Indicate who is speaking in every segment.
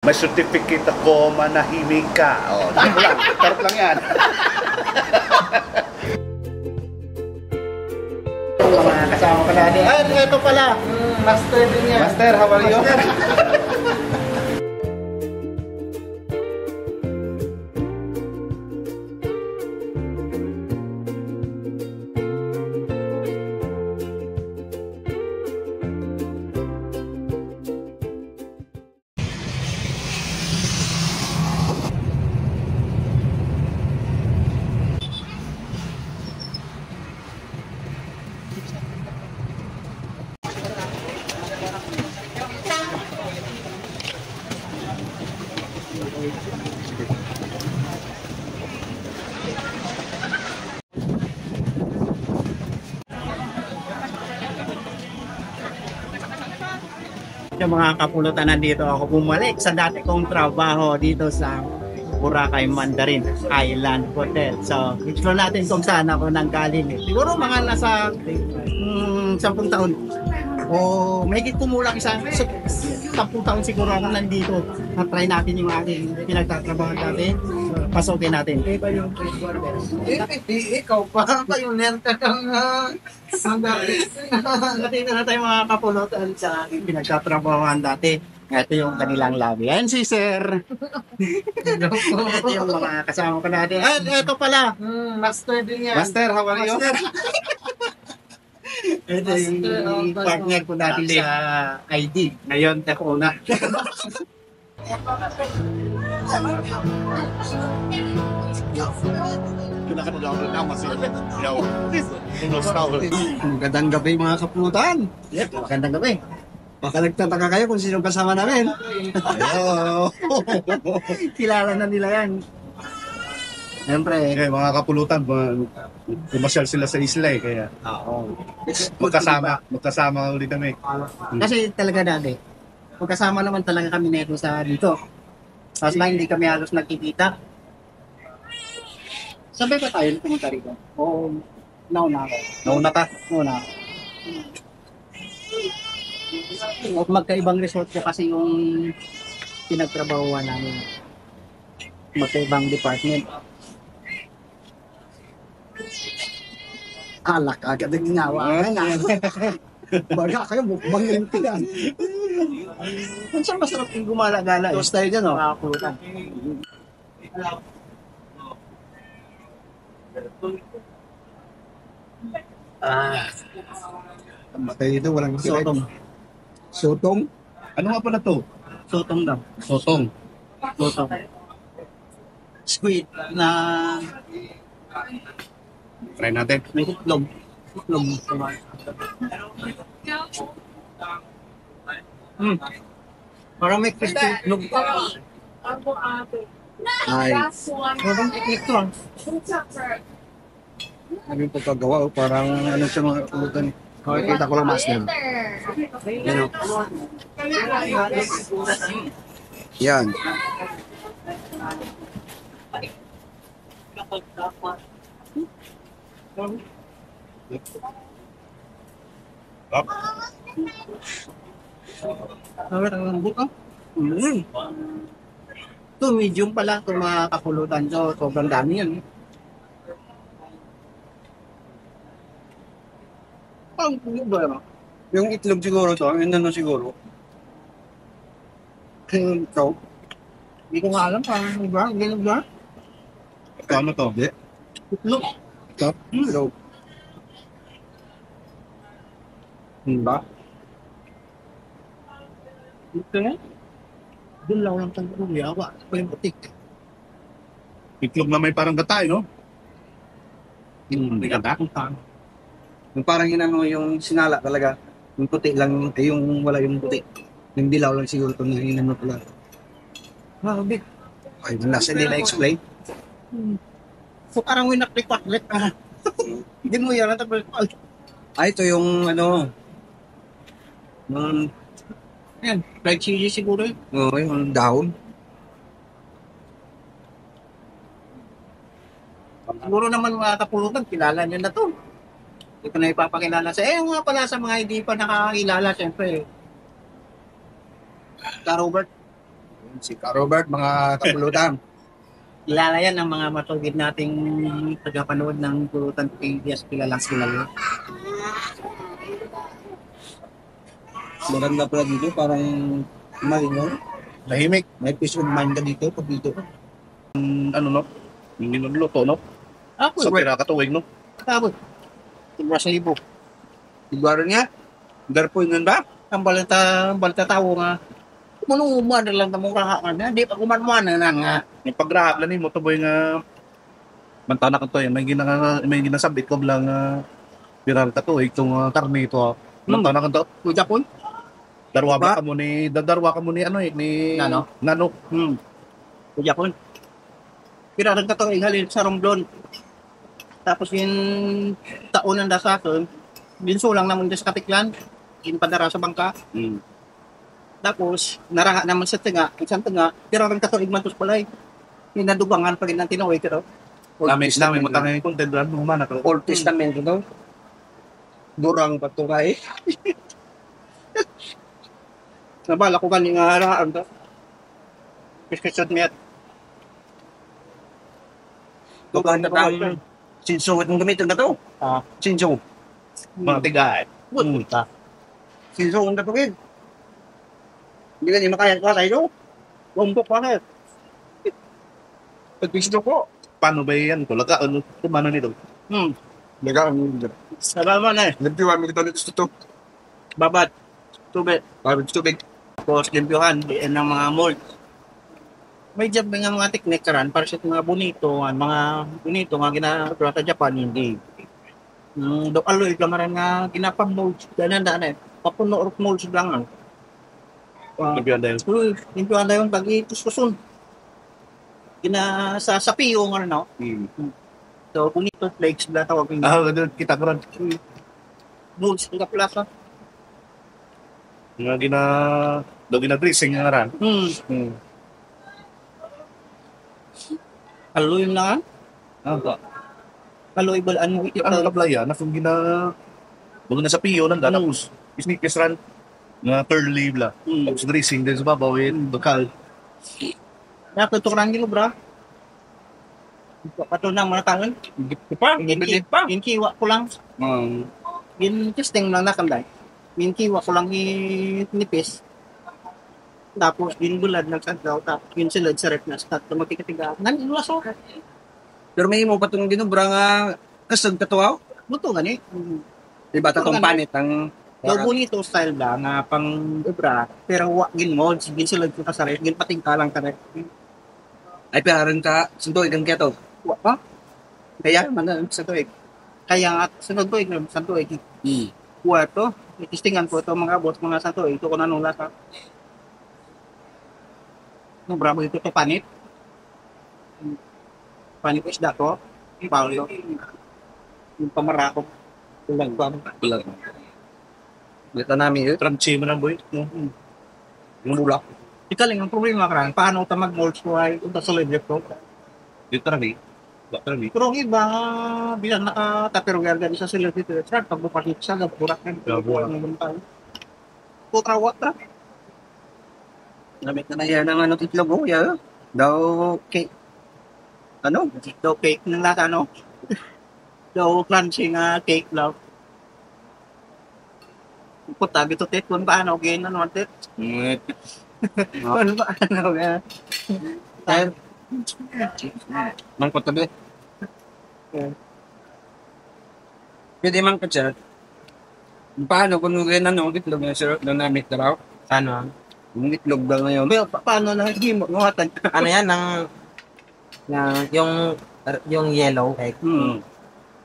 Speaker 1: May certificate ako, manahimik ka. Oh, dito lang. Tarap lang yan.
Speaker 2: Mga kasama ko natin. Ay, ito pala. Master din yan.
Speaker 1: Master, how are you?
Speaker 2: Yung mga kapulutan, nandito ako bumalik sa dati kong trabaho dito sa Boracay Mandarin Island Hotel. So, explore natin kung saan ako nanggaling. Siguro mga nasa 10 taon. O may kumulang isang 10 taon siguro ako nandito. Na-try natin yung aking pinagtatrabaho dati. Pasukin natin. Ikaw pa yung nenta kang Nandito na tayo mga kapulutan sa aking pinagtatrabahoan dati. Ito yung kanilang lobby. Ayan si Sir. Ito yung mga kasama ko natin. Ay, ito pala. Master din yan.
Speaker 1: Master, how are you?
Speaker 2: Ito yung partner ko dati sa ID. Ngayon, ako na. Magandang gabi mga kapulutan. Yep, magandang gabi. Baka nagtataka kayo kung sino kasama namin.
Speaker 1: Hello.
Speaker 2: Kilala na nila yan. Siyempre,
Speaker 1: Mga kapulutan, pumasyal sila sa isla eh, kaya
Speaker 2: oo.
Speaker 1: magkasama ulit kami.
Speaker 2: Kasi talaga dati, magkasama naman talaga kami neto sa dito. Tapos lang hindi kami halos nagkikita. Sabay pa tayo pumunta rito? Oo, nauna ako.
Speaker 1: Nauna ka?
Speaker 2: Nauna ako. At magkaibang resort ko kasi yung pinagtrabahuan namin. Magkaibang department. Alak agad ang ginawa. Baga kayo, mukbang lintigan. Kung saan masarap yung gumala-gala? Tapos tayo dyan, o? Makakulutan.
Speaker 1: Matay dito, walang
Speaker 2: Sotong.
Speaker 1: Sotong? Ano nga pala to?
Speaker 2: Sotong daw.
Speaker 1: Sotong.
Speaker 2: Sotong. Squid na
Speaker 1: Try natin.
Speaker 2: may itlog. Itlog. Parang may crispy itlog. Ay. Parang ito.
Speaker 1: Ano yung pagkagawa? Parang ano siya mga kapulutan. Kita ko lang mas yan.
Speaker 2: Yan o.
Speaker 1: Yan. Up.
Speaker 2: Ang lambot ah. Ito, medium pala ito mga kapulutan. So, sobrang dami yan. Ang pulo ba yan?
Speaker 1: Yung itlog siguro to, yung ano siguro.
Speaker 2: Ito. Hindi ko nga alam parang ano ba? Ganun ba?
Speaker 1: Ano to? Hindi.
Speaker 2: Itlog.
Speaker 1: Top. Itlog.
Speaker 2: Ba? Ito nga. Doon lang lang tayo ng yawa. Pa yung butik.
Speaker 1: Itlog na may parang gatay, no?
Speaker 2: May ganda.
Speaker 3: Yung parang inano yung sinala talaga. Yung puti lang, yung wala yung puti. Yung dilaw lang siguro ito na inano pala.
Speaker 2: Grabe.
Speaker 3: Ay, nasa hindi na-explain.
Speaker 2: So parang winaklik-waklik ka. Hindi mo yan.
Speaker 3: Ay, ito yung ano, yung,
Speaker 2: Yan. Fried chili siguro yun.
Speaker 3: yung dahon.
Speaker 2: Siguro naman mga kapulutan, kilala niyo na to. Hindi ko na ipapakilala sa nga pala sa mga hindi pa nakakilala, siyempre. Ka Robert.
Speaker 1: Si Ka Robert, mga kapulutan.
Speaker 2: Kilala yan ang mga matugid nating tagapanood ng Pulutan Pilipinas. Kilalang kilala.
Speaker 3: Maganda pala dito, parang malingaw.
Speaker 1: Tahimik.
Speaker 3: May peace of mind ka dito pag dito.
Speaker 1: Ano no? Hindi nagluto no?
Speaker 2: Ako,
Speaker 1: Sa pera katuwig no?
Speaker 2: kabot. Tigwa sa ibo.
Speaker 3: Iguaro niya? Garpo yun ba?
Speaker 2: Ang balita tao nga. Manunguman na lang tamong kahaan na. Di pa kumanman na nga.
Speaker 1: Yung pagrahap lang mo to boy nga mantana ka to may ginasabit ko lang viral ka to itong karne ito. Mantana ka to.
Speaker 2: Kuya po.
Speaker 1: Darwa ka mo ni ano ni Nano.
Speaker 2: Kuya po. Kiraran ka to ihalin sa Romblon. Tapos yung taon ng dasakon, binsulang naman sa katiklan. Inpadara sa bangka. Tapos, naraha naman sa tinga, isang tinga, kiraran ka to igmantos palay. Hinadubangan pag ng tinaway ka to.
Speaker 1: Namin matangay yung content doon humana ka.
Speaker 3: Old Testament ito. Durang patungay.
Speaker 2: Nabala ko kaning haraan to. Piskisot miyat.
Speaker 3: Baka natang sinsuwit ng gamitin na to. Sinso.
Speaker 1: Mga tigay.
Speaker 2: Punta.
Speaker 3: Sinso ang tatugid. Hindi ka niya makayang kwa sa'yo.
Speaker 2: Bumbok pa na.
Speaker 3: Pagpisto ko.
Speaker 1: Paano ba yan? Tulaga ano kumano nito?
Speaker 3: Nagaan.
Speaker 2: Salamat na eh.
Speaker 3: Nagpiwa mo dito nito to.
Speaker 2: Babad. Tubig.
Speaker 3: Parang tubig.
Speaker 2: Tapos limpyohan. Diyan ng mga mold. May job nga mga teknik karan para sa mga bonito, nga ginagawa sa Japan, hindi. Do aloy lamaran nga ginapang-molds. Ganyan na eh. Papuno or molds lang.
Speaker 1: Nagbiyan dahil.
Speaker 2: Limpyohan na yun pag ituskusun. Sa piyo nga no. So, bonito flakes na tawag yung
Speaker 1: Kita ko rin.
Speaker 2: molds ng plaza.
Speaker 1: Nga gina-dressing nga rin.
Speaker 2: Aloy na nga. Aloy ba ano
Speaker 1: Ang kaplaya, na kung bago na sa piyo, nanda, tapos sneakers ran, nga curly bla. Tapos dressing din sa babaw, lokal.
Speaker 2: Natuturan nyo bra. Pato na mga tangan.
Speaker 3: Bilit pa.
Speaker 2: Inkiwa ko lang. Testing lang nakanday. Inkiwa ko lang nipis. Tapos bulad nagsadlaw. Tapos silad sa rep na start na magkikatiga. Nanulaso.
Speaker 3: Pero may mo pa itong ginubra nga kasag katuwaw.
Speaker 2: Buto nga ni.
Speaker 3: Diba tatong panit ang
Speaker 2: So, bonito style ba nga pang ibra. Pero wagin mo. Silad ko ka sa rep. Pating ka lang ka rep.
Speaker 3: ay piharan ka sunto ikan kaya to.
Speaker 2: Wa pa. Kaya man sa tuig. Kaya nga sunod tuig sa tuig. Wa to. Itistingan ko to mga boss mga sa tuig. Ito ko nanula sa. No bravo ito to panit. Panit isda to. Paulo. Yung pamarako. Tulang pa.
Speaker 3: Bulag. Dito namin yun.
Speaker 1: Tranchi mo na boy.
Speaker 3: Yung bulak.
Speaker 2: Ikaling ang problema karan. Paano ta mag-molds ko ay unta sa libre ko.
Speaker 1: Dito na rin.
Speaker 2: Pero ang iba bilang nakatapirugar gani sa sila dito. Sir, pag bukas sa gaburak ng
Speaker 1: Gaburak.
Speaker 2: Putrawat na.
Speaker 3: Namit na yan ang ano titlog mo. Yeah. Daw cake. Ano?
Speaker 2: Daw cake ng lata, no? Daw crunchy nga cake daw. Puta, bito tit, kung paano, gain na naman tit. Kung paano, nga.
Speaker 3: Tayo. Mangkot tabi. Pwede man ka chat. Paano kung ganyan ano, itlog na sir, na namit na raw?
Speaker 2: Ano?
Speaker 3: Yung itlog daw ngayon.
Speaker 2: Well, paano na hindi mo ngatan?
Speaker 4: Ano yan, yung yellow, like, yung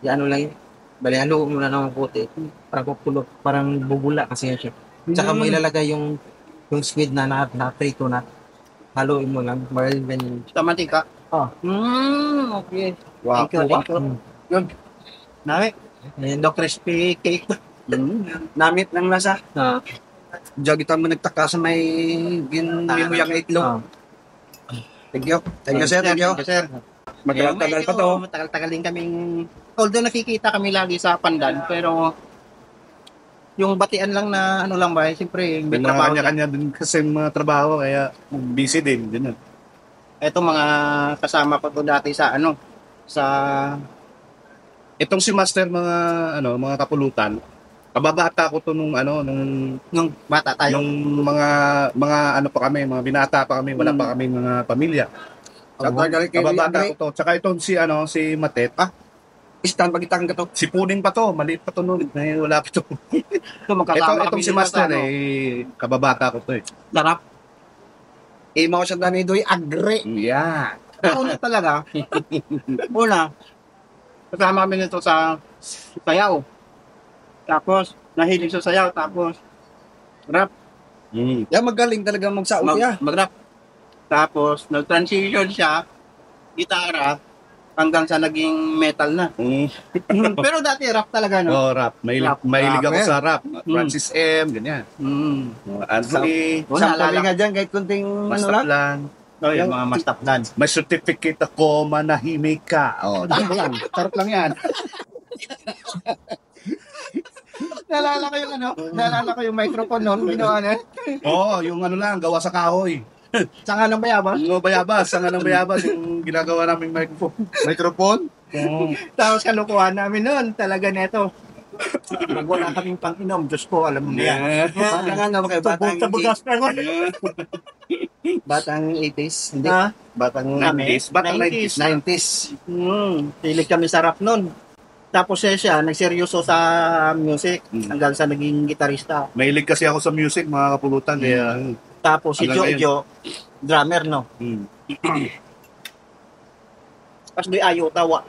Speaker 4: ano lang yun. Bali, halo mo na ng puti. Parang kukulot, parang bubula kasi yan siya. Tsaka mo ilalagay yung squid na prito na. Haluin mo lang. Maril ben.
Speaker 2: Tamatika.
Speaker 4: Oh.
Speaker 2: Okay.
Speaker 3: Wow.
Speaker 2: Thank you. Yun. Nami.
Speaker 4: Ayun,
Speaker 2: Crispy cake.
Speaker 3: Namit ng lasa.
Speaker 4: Ah.
Speaker 3: Diyan kita mo nagtaka sa may ginmimuyang itlog. Thank you. Thank you, sir. Thank you.
Speaker 2: Sir.
Speaker 3: Matagal-tagal pa to.
Speaker 2: Matagal-tagal din kaming, although nakikita kami lagi sa Pandan, pero yung batian lang na ano lang ba, siyempre,
Speaker 1: May
Speaker 2: may
Speaker 1: mga
Speaker 2: trabaho.
Speaker 1: kanya-kanya din kasi mga trabaho, kaya busy din. Ganun.
Speaker 2: Ito mga kasama ko to dati sa ano, sa
Speaker 1: Itong si Master mga kapulutan, kababata ko to
Speaker 2: nung bata tayo.
Speaker 1: nung mga ano pa kami, mga binata pa kami, wala pa kami mga pamilya. Kababata ko to. Tsaka itong si Matet,
Speaker 3: Istan pagitang ka to.
Speaker 1: si Puning pa to, maliit pa to noon, wala pa to.
Speaker 3: Ito magkasama
Speaker 1: Itong
Speaker 3: kami
Speaker 1: si
Speaker 3: dito
Speaker 1: Master
Speaker 3: sa, ano,
Speaker 1: kababata ko to eh.
Speaker 3: Sarap. Imo siya dani doy agre.
Speaker 1: Yeah.
Speaker 2: Una talaga. Una, kasama kami nito sa sayaw. Tapos, nahilig sa sayaw. Tapos, rap.
Speaker 3: Ya magaling talaga magsaot ya.
Speaker 2: Mag-rap. Tapos, nag-transition siya, gitara, hanggang sa naging metal na. Pero dati rap talaga, no?
Speaker 1: Oh, rap. Mahilig ako
Speaker 3: Rapper.
Speaker 1: sa rap. Francis M, ganyan.
Speaker 2: Mm.
Speaker 1: Anthony,
Speaker 3: Sampali nga dyan kahit kunting ano
Speaker 1: Mastap
Speaker 3: lang.
Speaker 1: lang.
Speaker 2: Oh, yung mga mastap dance.
Speaker 1: May certificate ako, manahimik ka. Oh, di ba yan? Sarap lang yan.
Speaker 2: Naalala ko yung microphone noon, ginawa na.
Speaker 1: Oo, yung lang, gawa sa kahoy.
Speaker 2: Sanga ng bayabas.
Speaker 1: Yung bayabas, ng bayabas, yung ginagawa naming microphone. Oo.
Speaker 2: Tapos kalukuhan namin noon, talaga neto. Pag wala kaming pang-inom, Diyos ko, alam mo na yan.
Speaker 3: Bata nga naman kayo, batang 80s, hindi.
Speaker 2: Ha?
Speaker 3: Batang
Speaker 1: 90s. Batang 90s.
Speaker 3: 90s.
Speaker 2: Hilig kami sa rap noon. Tapos siya, nagseryoso sa music hanggang sa naging gitarista.
Speaker 1: Mahilig kasi ako sa music, mga kapulutan. Kaya,
Speaker 2: Tapos si
Speaker 1: Hanggang
Speaker 2: Jojo, drummer, no? Tapos di ayaw tawa.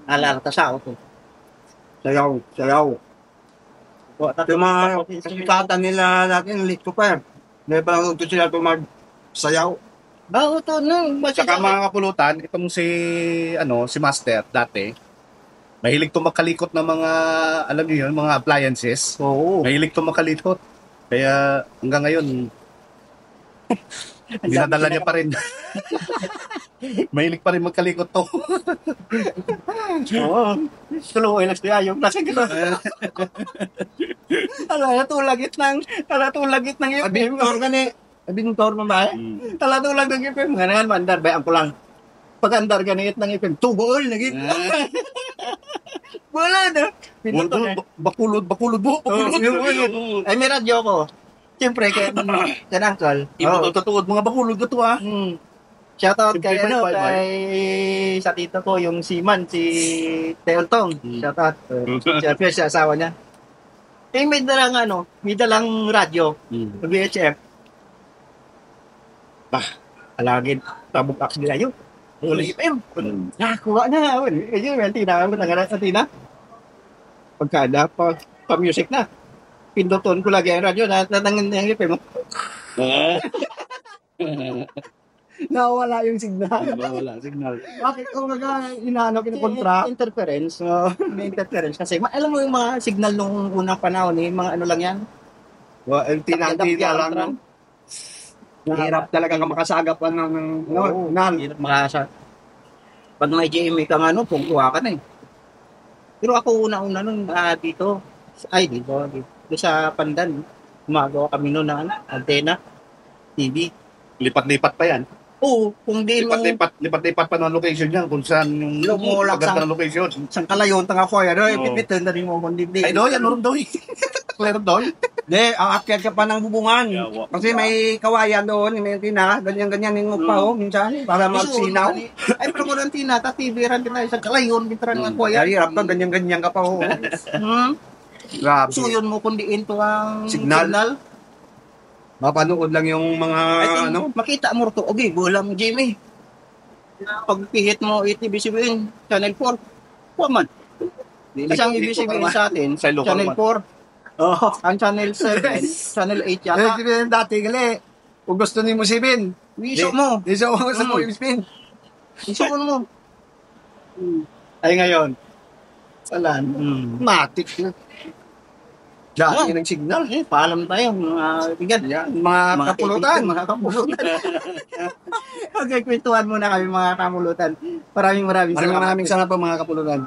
Speaker 2: Alala ta sa auto.
Speaker 3: Sayaw. Yung mga kasikatan nila natin, lit ko pa. Hindi pa lang ito sila magsayaw.
Speaker 2: Bago to, no?
Speaker 1: tsaka mga kapulutan, itong si Master, dati, mahilig to makalikot ng mga, alam niyo yun, mga appliances.
Speaker 2: Oo.
Speaker 1: Mahilig to makalikot. Kaya, hanggang ngayon, dinadala niya pa rin. Mahilig pa rin magkalikot to.
Speaker 2: Oo. Tuluoy lang siya yung kasi gano'n. Natulagit ng ipim.
Speaker 3: Abintor ka ni. Abintor mo ba?
Speaker 2: Tulag ng ipim. Ganyan, mandar, bayang ko lang. Pag andar ganit ng ipim, tubol, naging. Wala na.
Speaker 1: Bakulod mo.
Speaker 2: Ay, may radyo ko. Siyempre, kaya uncle.
Speaker 1: Totoo, mga bakulod ko to
Speaker 2: Shoutout kay,
Speaker 1: Siyempre,
Speaker 2: sa tito ko, yung si Teoltong. Shoutout. Siyempre, sa asawa niya. May dalang radyo, VHF. Alagid, tabok aks nila yun. Uli ipim. Nakakuha na. Ayun, antina. Pagkada, pa-music na. Pinduton ko lagi ang radyo, natangin na yung ipim.
Speaker 3: Nawala yung signal.
Speaker 1: Wala, signal.
Speaker 3: Bakit kung inaano kinukontra?
Speaker 2: Interference. May interference. Kasi alam mo yung mga signal nung unang panahon, mga ano lang yan.
Speaker 1: Tinang lang.
Speaker 3: Hirap talaga ka makasagap ng
Speaker 2: Oo,
Speaker 3: nal.
Speaker 2: hirap makasa. Pag may GMA ka nga, pungkuha ka na eh. Pero ako una-una nun dito sa Pandan, gumagawa kami noon ng antena, TV.
Speaker 1: Lipat-lipat pa yan.
Speaker 2: Oo, kung di mo
Speaker 1: Lipat-lipat pa ng location yan kung saan yung
Speaker 2: Lumulak
Speaker 1: maganda
Speaker 2: sa-
Speaker 1: ng location.
Speaker 2: sang kalayon tanga ko yan,
Speaker 1: Oo.
Speaker 2: ipipitin na rin mo kung di.
Speaker 1: Ay, doy, ano rin doy? Klaro doy?
Speaker 3: Hindi, ang akyat ka pa ng bubungan.
Speaker 1: Yawa.
Speaker 3: Kasi may kawayan doon, may tina, ganyan-ganyan yung pa minsan, para magsinaw.
Speaker 2: Ay, pero kung antina, TV rin tayo sa kalayon, bintara nga ko
Speaker 3: Ay,
Speaker 2: yan.
Speaker 3: hirap ka, ganyan-ganyan ka pa. Oh. Grabe.
Speaker 2: So yun mo kundi into ang
Speaker 3: Signal. Mapanood lang yung mga,
Speaker 2: Ay,
Speaker 3: ano,
Speaker 2: makita mo to, okay, gulang Jimmy. Pag pihit mo ATV-CBN, Channel 4, man. Kasi ang ibig sabihin sa atin,
Speaker 1: Sa local
Speaker 2: Channel
Speaker 1: man.
Speaker 2: 4, ang Channel 7, Channel 8 yata.
Speaker 3: dati gali, kung gusto ni mo sibin,
Speaker 2: Wiso mo.
Speaker 3: di sa gusto mo
Speaker 2: Mm.
Speaker 3: yung spin.
Speaker 2: Wiso mo.
Speaker 3: Ay ngayon,
Speaker 2: Wala.
Speaker 3: matik na. Dati ng signal.
Speaker 2: Paalam tayo, mga bigan.
Speaker 3: Mga kapulutan.
Speaker 2: Mga kapulutan. Okay, kwentuhan muna kami mga kamulutan. Maraming
Speaker 3: Maraming salamat po mga kapulutan.